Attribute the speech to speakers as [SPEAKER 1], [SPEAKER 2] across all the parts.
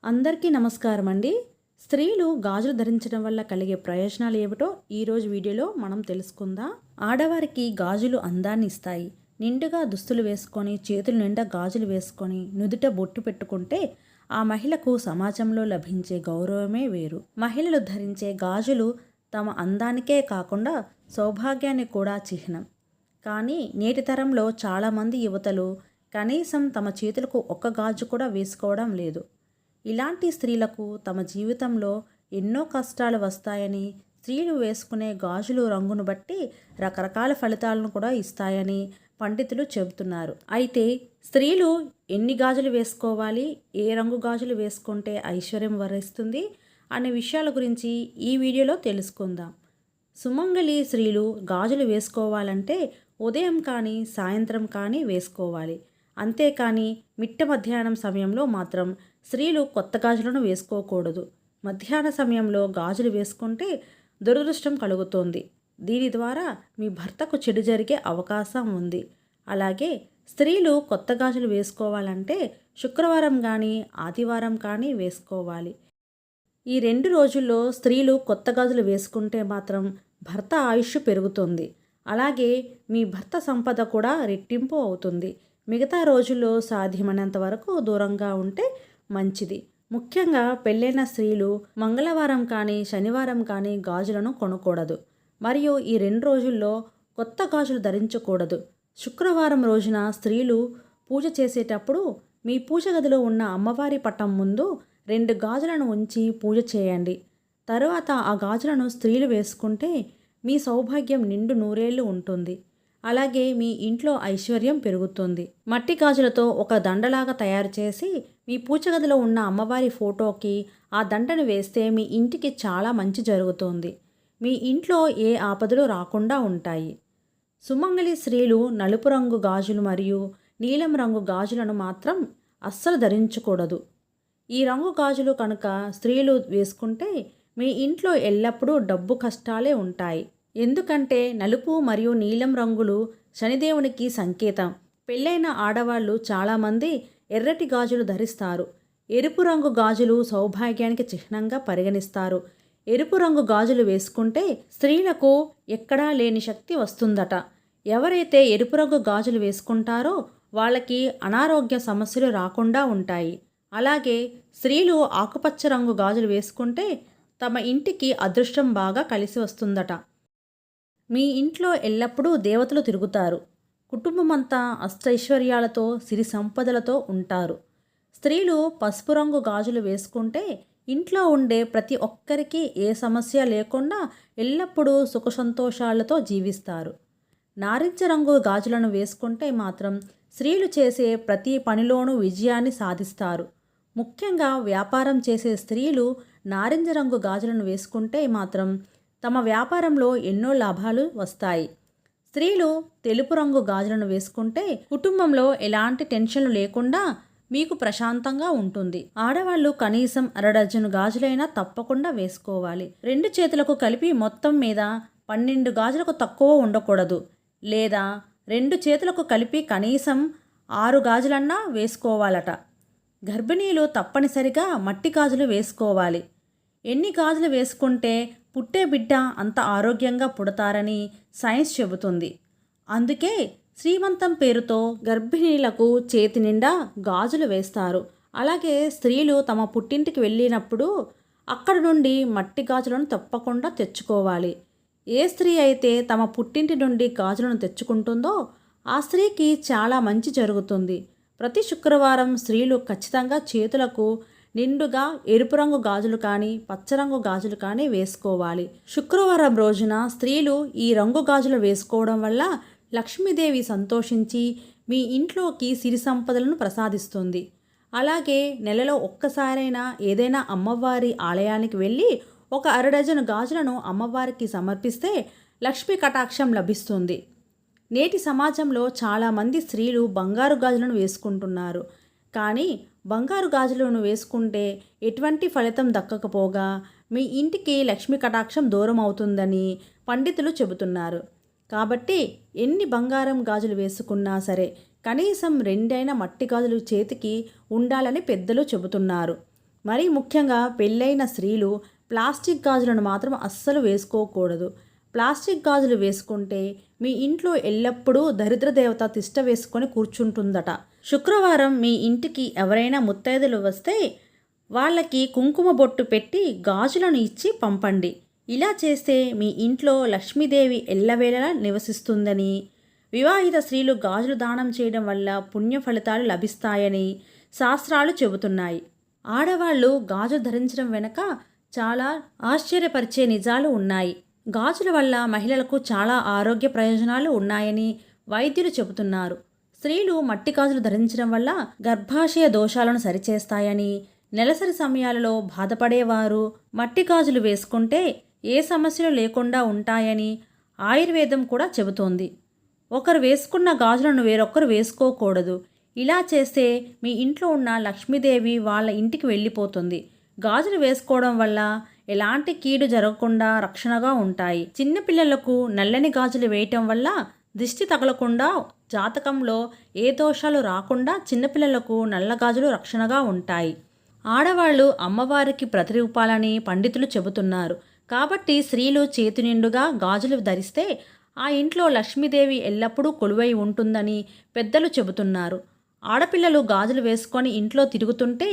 [SPEAKER 1] అందరికీ నమస్కారం అండి. స్త్రీలు గాజులు ధరించడం వల్ల కలిగే ప్రయోజనాలు ఏమిటో ఈరోజు వీడియోలో మనం తెలుసుకుందాం. ఆడవారికి గాజులు అందాన్ని ఇస్తాయి. నిండుగా దుస్తులు వేసుకొని, చేతులు నిండా గాజులు వేసుకొని, నుదుట బొట్టు పెట్టుకుంటే ఆ మహిళకు సమాజంలో లభించే గౌరవమే వేరు. మహిళలు ధరించే గాజులు తమ అందానికే కాకుండా సౌభాగ్యాన్ని కూడా చిహ్నం. కానీ నేటి తరంలో చాలామంది యువతలు కనీసం తమ చేతులకు ఒక్క గాజు కూడా వేసుకోవడం లేదు. ఇలాంటి స్త్రీలకు తమ జీవితంలో ఎన్నో కష్టాలు వస్తాయని, స్త్రీలు వేసుకునే గాజులు రంగును బట్టి రకరకాల ఫలితాలను కూడా ఇస్తాయని పండితులు చెబుతున్నారు. అయితే స్త్రీలు ఎన్ని గాజులు వేసుకోవాలి, ఏ రంగు గాజులు వేసుకుంటే ఐశ్వర్యం వరిస్తుంది అనే విషయాల గురించి ఈ వీడియోలో తెలుసుకుందాం. సుమంగళి స్త్రీలు గాజులు వేసుకోవాలంటే ఉదయం కానీ సాయంత్రం కానీ వేసుకోవాలి. అంతేకాని మిట్ట మధ్యాహ్నం సమయంలో మాత్రం స్త్రీలు కొత్త గాజులను వేసుకోకూడదు. మధ్యాహ్న సమయంలో గాజులు వేసుకుంటే దురదృష్టం కలుగుతోంది. దీని ద్వారా మీ భర్తకు చెడు జరిగే అవకాశం ఉంది. అలాగే స్త్రీలు కొత్త గాజులు వేసుకోవాలంటే శుక్రవారం కానీ ఆదివారం కానీ వేసుకోవాలి. ఈ 2 రోజుల్లో స్త్రీలు కొత్త గాజులు వేసుకుంటే మాత్రం భర్త ఆయుష్ పెరుగుతుంది. అలాగే మీ భర్త సంపద కూడా రెట్టింపు అవుతుంది. మిగతా రోజుల్లో సాధ్యమైనంత వరకు దూరంగా ఉంటే మంచిది. ముఖ్యంగా పెళ్ళైన స్త్రీలు మంగళవారం కానీ శనివారం కానీ గాజులను కొనకూడదు. మరియు ఈ 2 రోజుల్లో కొత్త గాజులు ధరించకూడదు. శుక్రవారం రోజున స్త్రీలు పూజ చేసేటప్పుడు మీ పూజ గదిలో ఉన్న అమ్మవారి పటం ముందు 2 గాజులను ఉంచి పూజ చేయండి. తరువాత ఆ గాజులను స్త్రీలు వేసుకుంటే మీ సౌభాగ్యం నిండు నూరేళ్లు ఉంటుంది. అలాగే మీ ఇంట్లో ఐశ్వర్యం పెరుగుతుంది. మట్టి గాజులతో ఒక దండలాగా తయారు చేసి మీ పూజగదిలో ఉన్న అమ్మవారి ఫోటోకి ఆ దండను వేస్తే మీ ఇంటికి చాలా మంచి జరుగుతుంది. మీ ఇంట్లో ఏ ఆపదలు రాకుండా ఉంటాయి. సుమంగళి స్త్రీలు నలుపు రంగు గాజులు మరియు నీలం రంగు గాజులను మాత్రం అస్సలు ధరించకూడదు. ఈ రంగు గాజులు కనుక స్త్రీలు వేసుకుంటే మీ ఇంట్లో ఎల్లప్పుడూ డబ్బు కష్టాలే ఉంటాయి. ఎందుకంటే నలుపు మరియు నీలం రంగులు శనిదేవునికి సంకేతం. పెళ్ళైన ఆడవాళ్ళు చాలామంది ఎర్రటి గాజులు ధరిస్తారు. ఎరుపు రంగు గాజులు సౌభాగ్యానికి చిహ్నంగా పరిగణిస్తారు. ఎరుపు రంగు గాజులు వేసుకుంటే స్త్రీలకు ఎక్కడా లేని శక్తి వస్తుందట. ఎవరైతే ఎరుపు రంగు గాజులు వేసుకుంటారో వాళ్ళకి అనారోగ్య సమస్యలు రాకుండా ఉంటాయి. అలాగే స్త్రీలు ఆకుపచ్చ రంగు గాజులు వేసుకుంటే తమ ఇంటికి అదృష్టం బాగా కలిసి వస్తుందట. మీ ఇంట్లో ఎల్లప్పుడూ దేవతలు తిరుగుతారు. కుటుంబమంతా అష్టైశ్వర్యాలతో సిరి సంపదలతో ఉంటారు. స్త్రీలు పసుపు రంగు గాజులు వేసుకుంటే ఇంట్లో ఉండే ప్రతి ఒక్కరికి ఏ సమస్య లేకుండా ఎల్లప్పుడూ సుఖ సంతోషాలతో జీవిస్తారు. నారింజ రంగు గాజులను వేసుకుంటే మాత్రం స్త్రీలు చేసే ప్రతి పనిలోనూ విజయాన్ని సాధిస్తారు. ముఖ్యంగా వ్యాపారం చేసే స్త్రీలు నారింజ రంగు గాజులను వేసుకుంటే మాత్రం తమ వ్యాపారంలో ఎన్నో లాభాలు వస్తాయి. స్త్రీలు తెలుపు రంగు గాజులను వేసుకుంటే కుటుంబంలో ఎలాంటి టెన్షన్లు లేకుండా మీకు ప్రశాంతంగా ఉంటుంది. ఆడవాళ్ళు కనీసం 1/2 డజను గాజులైనా తప్పకుండా వేసుకోవాలి. 2 చేతులకు కలిపి మొత్తం మీద 12 గాజులకు తక్కువ ఉండకూడదు. లేదా 2 చేతులకు కలిపి కనీసం 6 గాజులన్నా వేసుకోవాలట. గర్భిణీలు తప్పనిసరిగా మట్టి గాజులు వేసుకోవాలి. ఎన్ని గాజులు వేసుకుంటే పుట్టే బిడ్డ అంత ఆరోగ్యంగా పుడతారని సైన్స్ చెబుతుంది. అందుకే శ్రీమంతం పేరుతో గర్భిణీలకు చేతి నిండా గాజులు వేస్తారు. అలాగే స్త్రీలు తమ పుట్టింటికి వెళ్ళినప్పుడు అక్కడ నుండి మట్టి గాజులను తప్పకుండా తెచ్చుకోవాలి. ఏ స్త్రీ అయితే తమ పుట్టింటి నుండి గాజులను తెచ్చుకుంటుందో ఆ స్త్రీకి చాలా మంచి జరుగుతుంది. ప్రతి శుక్రవారం స్త్రీలు ఖచ్చితంగా చేతులకు నిండుగా ఎరుపు రంగు గాజులు కానీ పచ్చరంగు గాజులు కానీ వేసుకోవాలి. శుక్రవారం రోజున స్త్రీలు ఈ రంగు గాజులు వేసుకోవడం వల్ల లక్ష్మీదేవి సంతోషించి మీ ఇంట్లోకి సిరి సంపదలను ప్రసాదిస్తుంది. అలాగే నెలలో ఒక్కసారైనా ఏదైనా అమ్మవారి ఆలయానికి వెళ్ళి ఒక 1/2 డజను గాజులను అమ్మవారికి సమర్పిస్తే లక్ష్మీ కటాక్షం లభిస్తుంది. నేటి సమాజంలో చాలామంది స్త్రీలు బంగారు గాజులను వేసుకుంటున్నారు. కానీ బంగారు గాజులను వేసుకుంటే ఎటువంటి ఫలితం దక్కకపోగా మీ ఇంటికి లక్ష్మీ కటాక్షం దూరం అవుతుందని పండితులు చెబుతున్నారు. కాబట్టి ఎన్ని బంగారం గాజులు వేసుకున్నా సరే కనీసం 2 మట్టి గాజులు చేతికి ఉండాలని పెద్దలు చెబుతున్నారు. మరీ ముఖ్యంగా పెళ్ళైన స్త్రీలు ప్లాస్టిక్ గాజులను మాత్రం అస్సలు వేసుకోకూడదు. ప్లాస్టిక్ గాజులు వేసుకుంటే మీ ఇంట్లో ఎల్లప్పుడూ దరిద్ర దేవత తిష్ట వేసుకొని కూర్చుంటుందట. శుక్రవారం మీ ఇంటికి ఎవరైనా ముత్తైదులు వస్తే వాళ్ళకి కుంకుమ బొట్టు పెట్టి గాజులను ఇచ్చి పంపండి. ఇలా చేస్తే మీ ఇంట్లో లక్ష్మీదేవి ఎల్లవేళలా నివసిస్తుందని, వివాహిత స్త్రీలు గాజులు దానం చేయడం వల్ల పుణ్య ఫలితాలు లభిస్తాయని శాస్త్రాలు చెబుతున్నాయి. ఆడవాళ్ళు గాజు ధరించడం వెనుక చాలా ఆశ్చర్యపరిచే నిజాలు ఉన్నాయి. గాజుల వల్ల మహిళలకు చాలా ఆరోగ్య ప్రయోజనాలు ఉన్నాయని వైద్యులు చెబుతున్నారు. స్త్రీలు మట్టి గాజులు ధరించడం వల్ల గర్భాశయ దోషాలను సరిచేస్తాయని, నెలసరి సమయాలలో బాధపడేవారు మట్టి గాజులు వేసుకుంటే ఏ సమస్యలు లేకుండా ఉంటాయని ఆయుర్వేదం కూడా చెబుతోంది. ఒకరు వేసుకున్న గాజులను వేరొకరు వేసుకోకూడదు. ఇలా చేస్తే మీ ఇంట్లో ఉన్న లక్ష్మీదేవి వాళ్ళ ఇంటికి వెళ్ళిపోతుంది. గాజులు వేసుకోవడం వల్ల ఎలాంటి కీడు జరగకుండా రక్షణగా ఉంటాయి. చిన్నపిల్లలకు నల్లని గాజులు వేయటం వల్ల దిష్టి తగలకుండా, జాతకంలో ఏ దోషాలు రాకుండా చిన్నపిల్లలకు నల్ల గాజులు రక్షణగా ఉంటాయి. ఆడవాళ్ళు అమ్మవారికి ప్రతిరూపాలని పండితులు చెబుతున్నారు. కాబట్టి స్త్రీలు చేతి నిండుగా గాజులు ధరిస్తే ఆ ఇంట్లో లక్ష్మీదేవి ఎల్లప్పుడూ కొలువై ఉంటుందని పెద్దలు చెబుతున్నారు. ఆడపిల్లలు గాజులు వేసుకొని ఇంట్లో తిరుగుతుంటే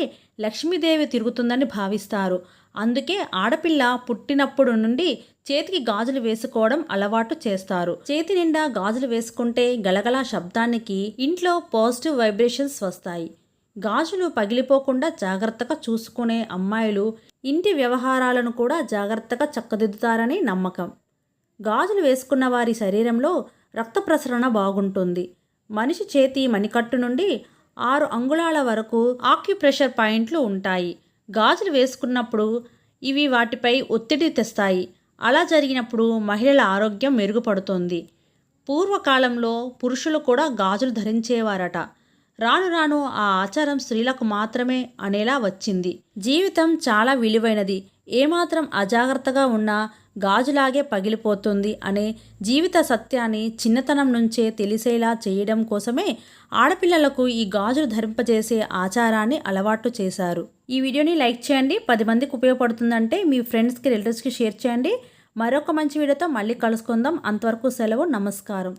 [SPEAKER 1] లక్ష్మీదేవి తిరుగుతుందని భావిస్తారు. అందుకే ఆడపిల్ల పుట్టినప్పుడు నుండి చేతికి గాజులు వేసుకోవడం అలవాటు చేస్తారు. చేతి నిండా గాజులు వేసుకుంటే గలగలా శబ్దానికి ఇంట్లో పాజిటివ్ వైబ్రేషన్స్ వస్తాయి. గాజులు పగిలిపోకుండా జాగ్రత్తగా చూసుకునే అమ్మాయిలు ఇంటి వ్యవహారాలను కూడా జాగ్రత్తగా చక్కదిద్దుతారని నమ్మకం. గాజులు వేసుకున్న వారి శరీరంలో రక్త ప్రసరణ బాగుంటుంది. మనిషి చేతి మణికట్టు నుండి 6 అంగుళాల వరకు ఆక్యుప్రెషర్ పాయింట్లు ఉంటాయి. గాజులు వేసుకున్నప్పుడు ఇవి వాటిపై ఒత్తిడి తెస్తాయి. అలా జరిగినప్పుడు మహిళల ఆరోగ్యం మెరుగుపడుతుంది. పూర్వకాలంలో పురుషులు కూడా గాజులు ధరించేవారట. రాను రాను ఆ ఆచారం స్త్రీలకు మాత్రమే అనేలా వచ్చింది. జీవితం చాలా విలువైనది. ఏమాత్రం అజాగ్రత్తగా ఉన్నా గాజులాగే పగిలిపోతుంది అనే జీవిత సత్యాన్ని చిన్నతనం నుంచే తెలిసేలా చేయడం కోసమే ఆడపిల్లలకు ఈ గాజులు ధరింపజేసే ఆచారాన్ని అలవాటు చేశారు. ఈ వీడియోని లైక్ చేయండి. 10 మందికి ఉపయోగపడుతుందంటే మీ ఫ్రెండ్స్కి, రిలేటివ్స్కి షేర్ చేయండి. మరొక మంచి వీడియోతో మళ్ళీ కలుసుకుందాం. అంతవరకు సెలవు. నమస్కారం.